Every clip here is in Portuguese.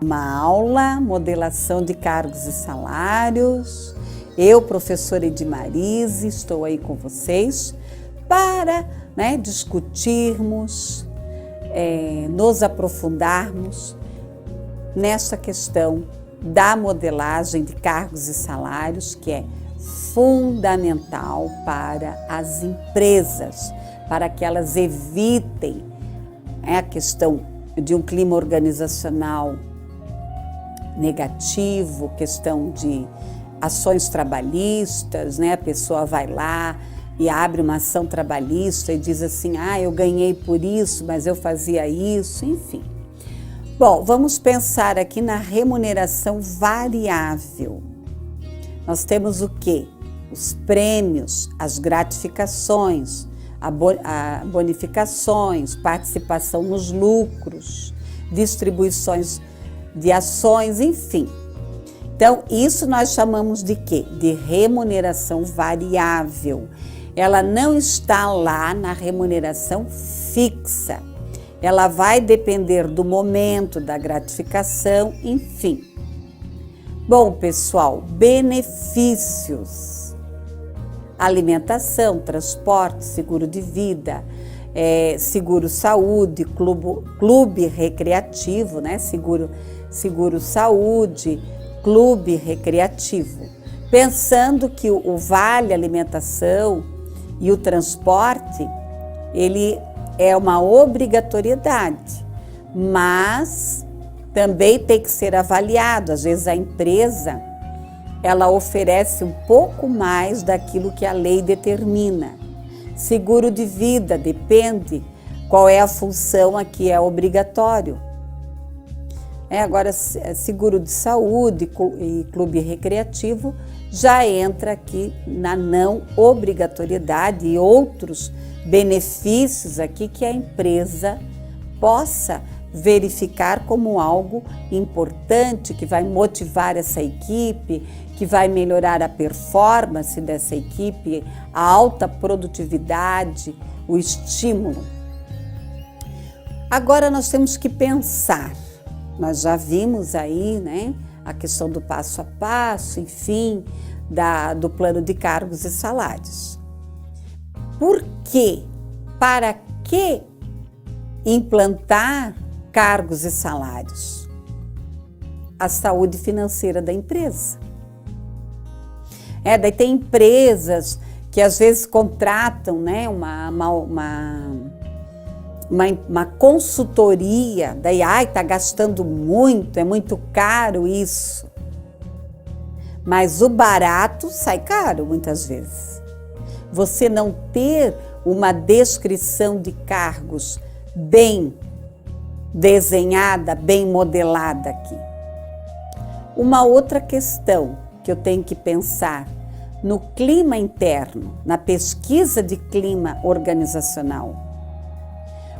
Uma aula, modelação de cargos e salários. Eu, professora Edmarise, estou aí com vocês para discutirmos, nos aprofundarmos nessa questão da modelagem de cargos e salários, que é fundamental para as empresas, para que elas evitem a questão de um clima organizacional negativo, questão de ações trabalhistas, a pessoa vai lá e abre uma ação trabalhista e diz assim, eu ganhei por isso, mas eu fazia isso, enfim. Bom, vamos pensar aqui na remuneração variável. Nós temos o quê? Os prêmios, as gratificações, bonificações, participação nos lucros, distribuições de ações, enfim. Então, isso nós chamamos de quê? De remuneração variável. Ela não está lá na remuneração fixa. Ela vai depender do momento, da gratificação, enfim. Bom, pessoal, benefícios. Alimentação, transporte, seguro de vida, seguro saúde, clube recreativo, seguro saúde, clube recreativo. Pensando que o vale alimentação e o transporte, ele é uma obrigatoriedade, mas também tem que ser avaliado. Às vezes a empresa, ela oferece um pouco mais daquilo que a lei determina. Seguro de vida, depende qual é a função aqui, é obrigatório. Agora, seguro de saúde e clube recreativo já entra aqui na não obrigatoriedade e outros benefícios aqui que a empresa possa verificar como algo importante, que vai motivar essa equipe, que vai melhorar a performance dessa equipe, a alta produtividade, o estímulo. Agora nós temos que pensar, nós já vimos aí, a questão do passo a passo, enfim, do plano de cargos e salários. Por quê? Para que implantar cargos e salários? A saúde financeira da empresa. Daí tem empresas que às vezes contratam uma consultoria, daí está gastando muito, é muito caro isso. Mas o barato sai caro muitas vezes. Você não ter uma descrição de cargos bem desenhada, bem modelada aqui. Uma outra questão que eu tenho que pensar no clima interno, na pesquisa de clima organizacional.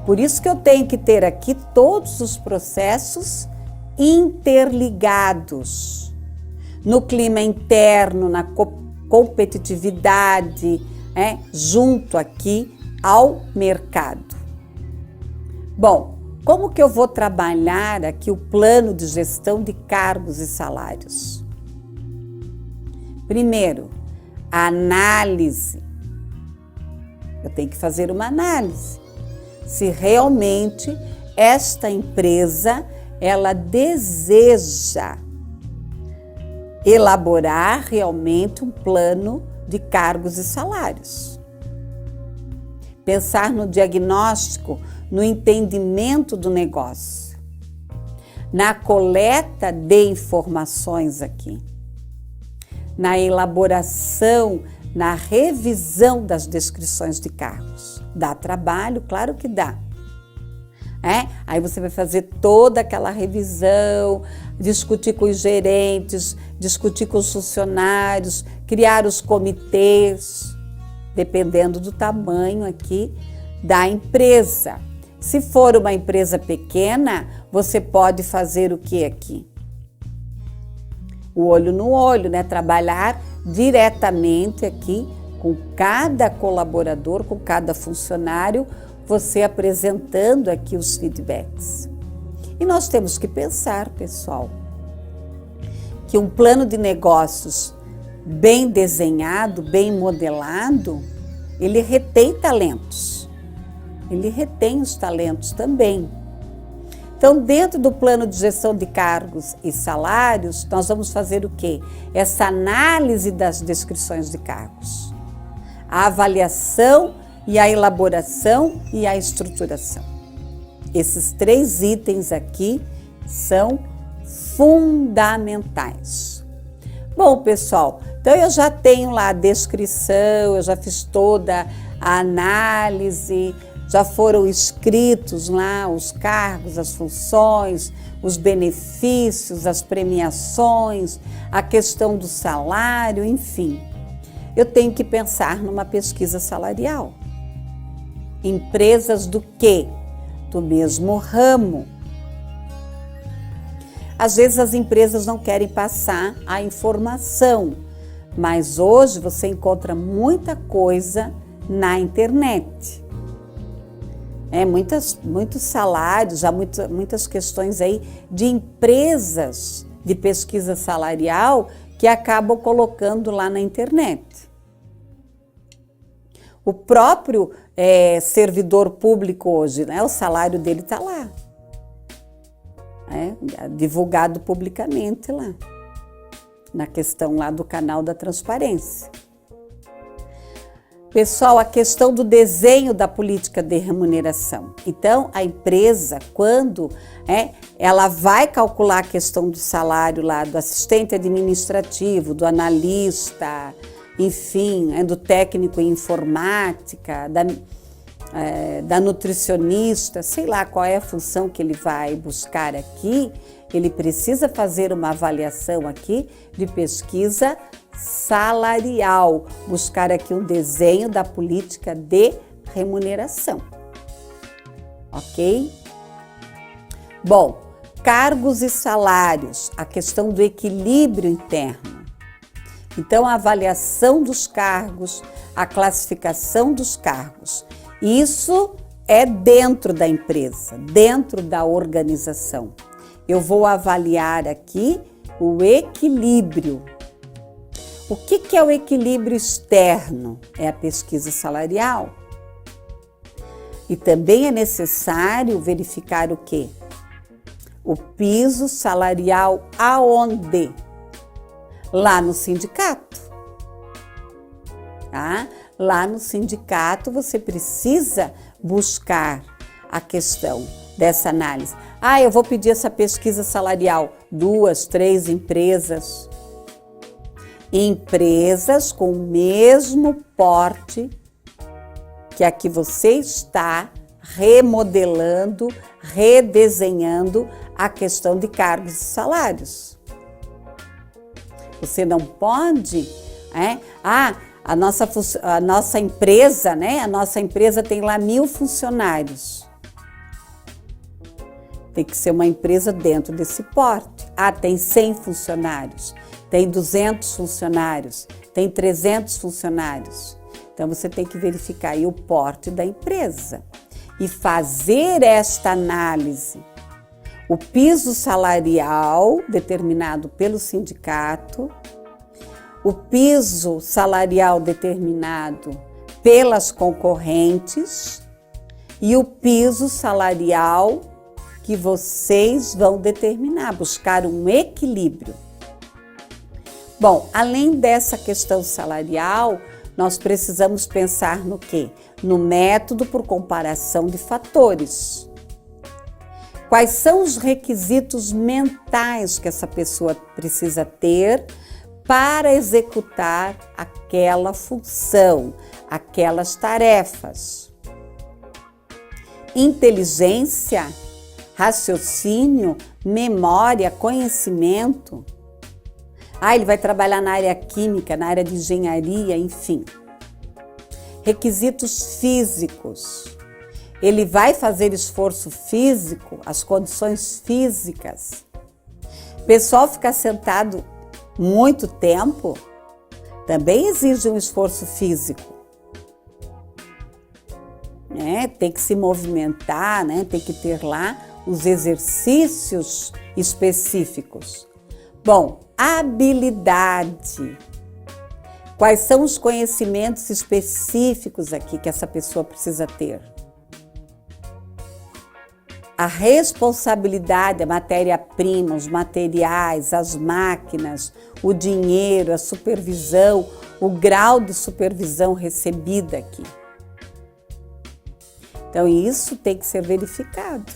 Por isso que eu tenho que ter aqui todos os processos interligados. No clima interno, na competitividade, junto aqui ao mercado. Bom, como que eu vou trabalhar aqui o plano de gestão de cargos e salários? Primeiro, a análise. Eu tenho que fazer uma análise. Se realmente esta empresa, ela deseja elaborar realmente um plano de cargos e salários. Pensar no diagnóstico, no entendimento do negócio, na coleta de informações aqui, na elaboração, na revisão das descrições de cargos. Dá trabalho? Claro que dá. Aí você vai fazer toda aquela revisão, discutir com os gerentes, discutir com os funcionários, criar os comitês, dependendo do tamanho aqui da empresa. Se for uma empresa pequena, você pode fazer o que aqui? O olho no olho, trabalhar diretamente aqui com cada colaborador, com cada funcionário, você apresentando aqui os feedbacks. E nós temos que pensar, pessoal, que um plano de negócios bem desenhado, bem modelado, ele retém talentos. Ele retém os talentos também. Então, dentro do plano de gestão de cargos e salários, nós vamos fazer o quê? Essa análise das descrições de cargos. A avaliação e a elaboração e a estruturação. Esses 3 itens aqui são fundamentais. Bom, pessoal, então eu já tenho lá a descrição, eu já fiz toda a análise, já foram escritos lá os cargos, as funções, os benefícios, as premiações, a questão do salário, enfim. Eu tenho que pensar numa pesquisa salarial. Empresas do quê? Do mesmo ramo. Às vezes as empresas não querem passar a informação, mas hoje você encontra muita coisa na internet. Muitos salários, já muitas questões aí de empresas de pesquisa salarial que acabam colocando lá na internet. O próprio servidor público hoje, né, o salário dele está lá, divulgado publicamente lá, na questão lá do canal da transparência. Pessoal, a questão do desenho da política de remuneração. Então, a empresa, quando ela vai calcular a questão do salário lá do assistente administrativo, do analista, enfim, do técnico em informática, da nutricionista, sei lá qual é a função que ele vai buscar aqui, ele precisa fazer uma avaliação aqui de pesquisa salarial, buscar aqui um desenho da política de remuneração, ok? Bom, cargos e salários, a questão do equilíbrio interno. Então, a avaliação dos cargos, a classificação dos cargos, isso é dentro da empresa, dentro da organização. Eu vou avaliar aqui o equilíbrio. O que é o equilíbrio externo? É a pesquisa salarial. E também é necessário verificar o quê? O piso salarial aonde? Lá no sindicato. Tá? Lá no sindicato você precisa buscar a questão dessa análise. Eu vou pedir essa pesquisa salarial, 2, 3 empresas. Empresas com o mesmo porte que a que você está remodelando, redesenhando a questão de cargos e salários. Você não pode, a nossa empresa, né? A nossa empresa tem lá 1000 funcionários. Tem que ser uma empresa dentro desse porte. Tem 100 funcionários. Tem 200 funcionários, tem 300 funcionários. Então, você tem que verificar aí o porte da empresa e fazer esta análise. O piso salarial determinado pelo sindicato, o piso salarial determinado pelas concorrentes e o piso salarial que vocês vão determinar, buscar um equilíbrio. Bom, além dessa questão salarial, nós precisamos pensar no quê? No método por comparação de fatores. Quais são os requisitos mentais que essa pessoa precisa ter para executar aquela função, aquelas tarefas? Inteligência, raciocínio, memória, conhecimento. Ele vai trabalhar na área química, na área de engenharia, enfim. Requisitos físicos. Ele vai fazer esforço físico, as condições físicas. O pessoal ficar sentado muito tempo também exige um esforço físico. Tem que se movimentar, tem que ter lá os exercícios específicos. Bom, habilidade. Quais são os conhecimentos específicos aqui que essa pessoa precisa ter? A responsabilidade, a matéria-prima, os materiais, as máquinas, o dinheiro, a supervisão, o grau de supervisão recebida aqui. Então, isso tem que ser verificado.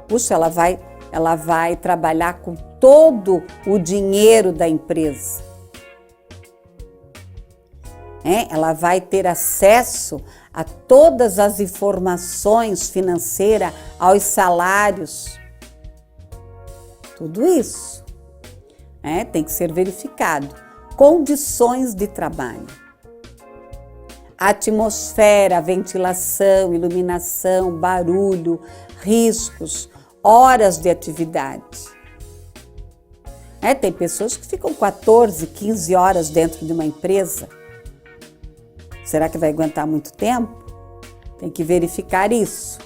Puxa, ela vai trabalhar com todo o dinheiro da empresa. Ela vai ter acesso a todas as informações financeiras, aos salários. Tudo isso tem que ser verificado. Condições de trabalho. Atmosfera, ventilação, iluminação, barulho, riscos, horas de atividade. Tem pessoas que ficam 14, 15 horas dentro de uma empresa. Será que vai aguentar muito tempo? Tem que verificar isso.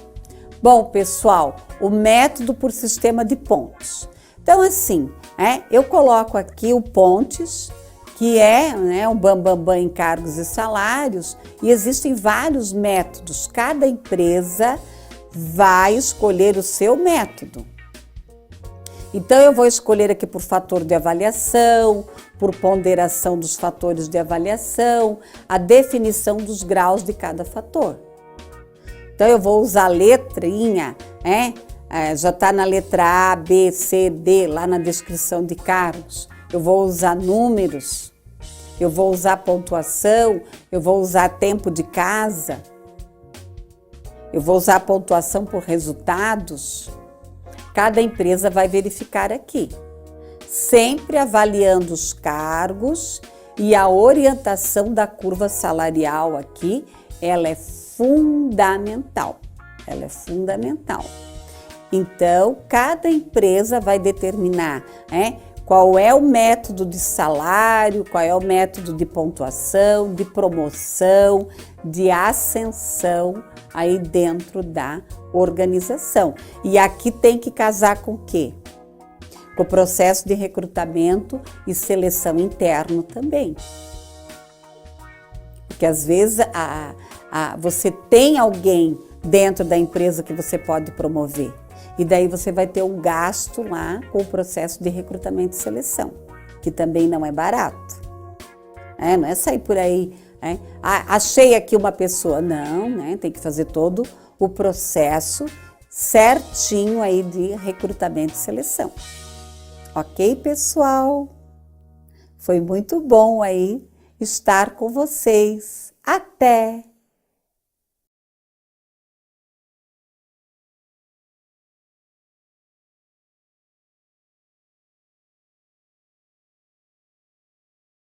Bom, pessoal, o método por sistema de pontos. Então, assim, eu coloco aqui o pontes, que é o bambambam em cargos e salários, e existem vários métodos. Cada empresa vai escolher o seu método. Então, eu vou escolher aqui por fator de avaliação, por ponderação dos fatores de avaliação, a definição dos graus de cada fator. Então, eu vou usar a letrinha, já está na letra A, B, C, D, lá na descrição de cargos. Eu vou usar números, eu vou usar pontuação, eu vou usar tempo de casa, eu vou usar pontuação por resultados. Cada empresa vai verificar aqui, sempre avaliando os cargos e a orientação da curva salarial aqui, ela é fundamental. Ela é fundamental. Então, cada empresa vai determinar, qual é o método de salário, qual é o método de pontuação, de promoção, de ascensão aí dentro da organização. E aqui tem que casar com o quê? Com o processo de recrutamento e seleção interno também. Porque às vezes você tem alguém dentro da empresa que você pode promover. E daí você vai ter um gasto lá com o processo de recrutamento e seleção, que também não é barato. Não é sair por aí, achei aqui uma pessoa. Não, tem que fazer todo o processo certinho aí de recrutamento e seleção. Ok, pessoal? Foi muito bom aí estar com vocês. Até!